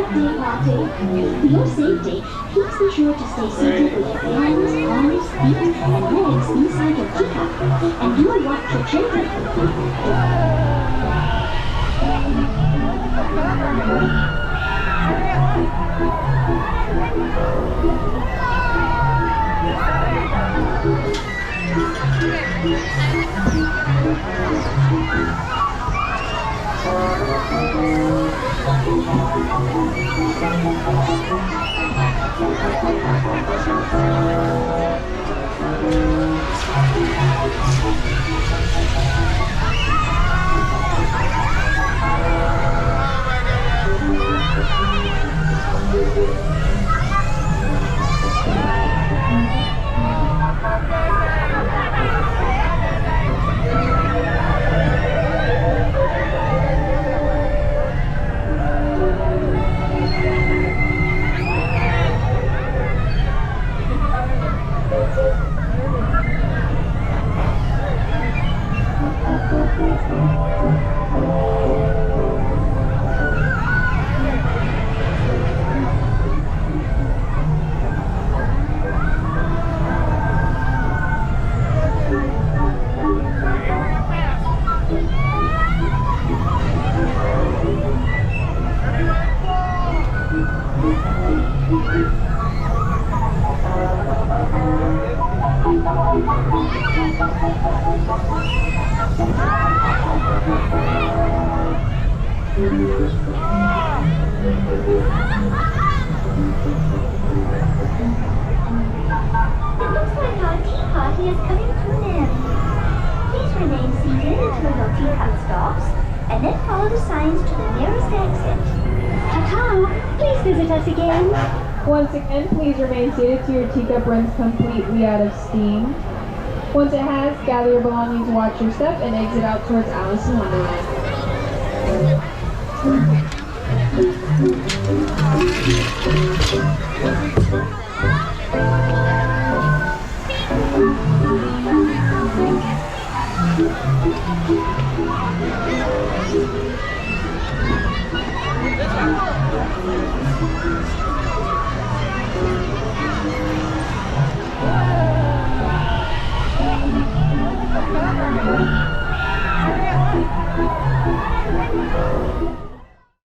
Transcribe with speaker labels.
Speaker 1: birthday party. For your safety, please be sure to stay seated with your hands, arms, feet, and legs inside your teacup. And do watch your children. And then follow the signs to the nearest exit. Ta-ta! Please visit us again.
Speaker 2: Once again, please remain seated till your teacup runs completely out of steam. Once it has, gather your belongings, watch your step, and exit out towards Alice in Wonderland.